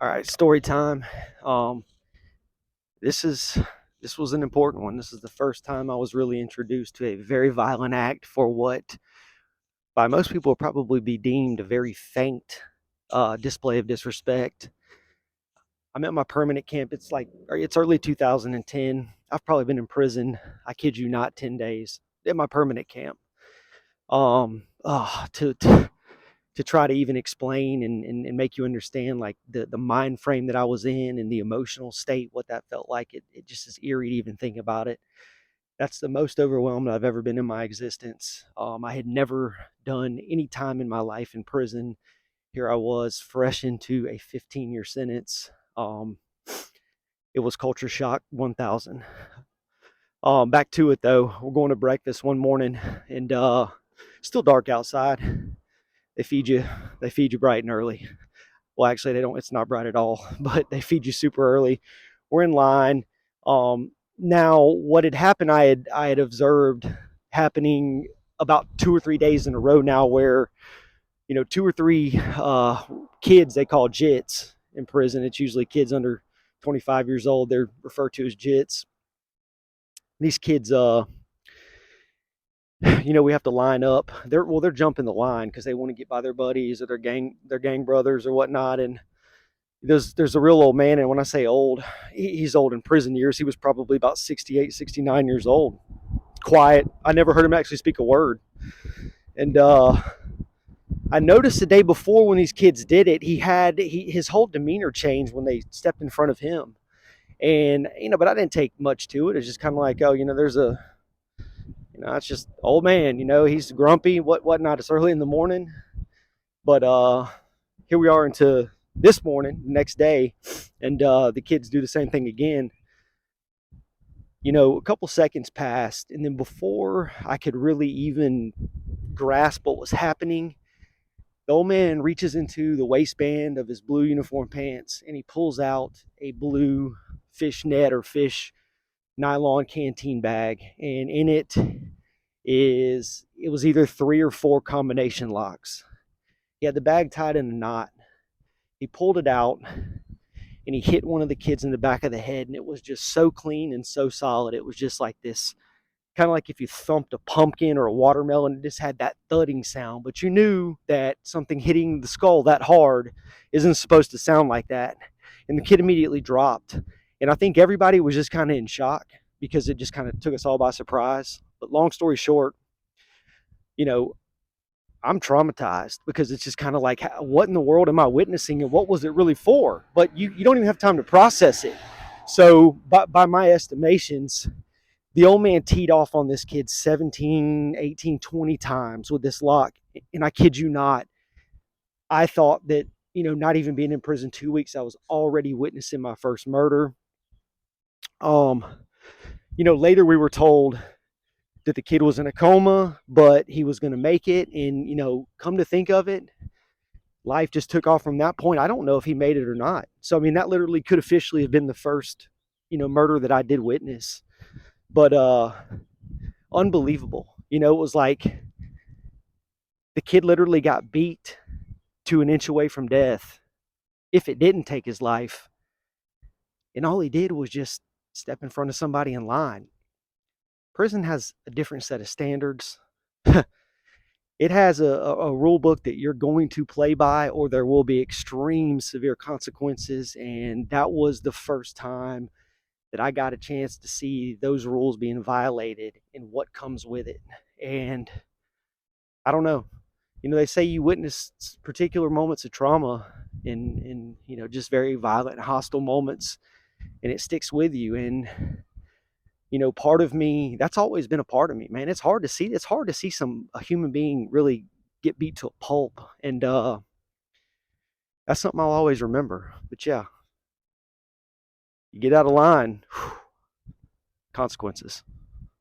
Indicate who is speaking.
Speaker 1: All right, story time. Um, this is this was an important one. This is the first time I was really introduced to a very violent act for what by most people would probably be deemed a very faint display of disrespect. I'm at my permanent camp. It's early 2010. I've probably been in prison. I kid you not, 10 days at my permanent camp. To try to even explain and make you understand like the mind frame that I was in and the emotional state, what that felt like. It just is eerie to even think about it. That's the most overwhelmed I've ever been in my existence. I had never done any time in my life in prison. Here I was, fresh into a 15-year sentence. It was culture shock 1000. Back to it though. We're going to breakfast one morning, and still dark outside. They feed you. They feed you bright and early. Well, actually, they don't. It's not bright at all, but they feed you super early. We're in line. Now, what had happened, I had observed happening about 2 or 3 days in a row now, where two or three kids they call jits in prison. It's usually kids under 25 years old. They're referred to as jits. These kids, we have to line up. They're jumping the line because they want to get by their buddies or their gang brothers or whatnot. And there's a real old man, and when I say old, he's old in prison years. He was probably about 68, 69 years old. Quiet. I never heard him actually speak a word. And I noticed the day before when these kids did it, his whole demeanor changed when they stepped in front of him. And but I didn't take much to it. It's just kind of like, oh, there's it's just old man. He's grumpy, whatnot. It's early in the morning, but here we are into this morning, next day, and the kids do the same thing again. A couple seconds passed, and then before I could really even grasp what was happening, the old man reaches into the waistband of his blue uniform pants and he pulls out a blue fish net or fish nylon canteen bag, and in it was either 3 or 4 combination locks. He had the bag tied in a knot. He pulled it out and he hit one of the kids in the back of the head, and it was just so clean and so solid. It was just like this, kind of like if you thumped a pumpkin or a watermelon. It just had that thudding sound, but you knew that something hitting the skull that hard isn't supposed to sound like that. And the kid immediately dropped, and I think everybody was just kind of in shock because it just kind of took us all by surprise. But long story short, you know I'm traumatized because it's just kind of like, what in the world am I witnessing, and what was it really for? But you don't even have time to process it. So by my estimations, the old man teed off on this kid 17, 18, 20 times with this lock. And I kid you not, I thought that, not even being in prison 2 weeks, I was already witnessing my first murder. Um, Later we were told that the kid was in a coma, but he was going to make it. And, come to think of it, life just took off from that point. I don't know if he made it or not. So, I mean, that literally could officially have been the first, murder that I did witness. But unbelievable. It was like the kid literally got beat to an inch away from death if it didn't take his life. And all he did was just step in front of somebody in line. Prison has a different set of standards. It has a rule book that you're going to play by, or there will be extreme severe consequences. And that was the first time that I got a chance to see those rules being violated and what comes with it. And I don't know. They say you witness particular moments of trauma in just very violent, hostile moments, and it sticks with you. And part of me, that's always been a part of me, man. It's hard to see. It's hard to see a human being really get beat to a pulp, and that's something I'll always remember. But yeah, you get out of line, consequences.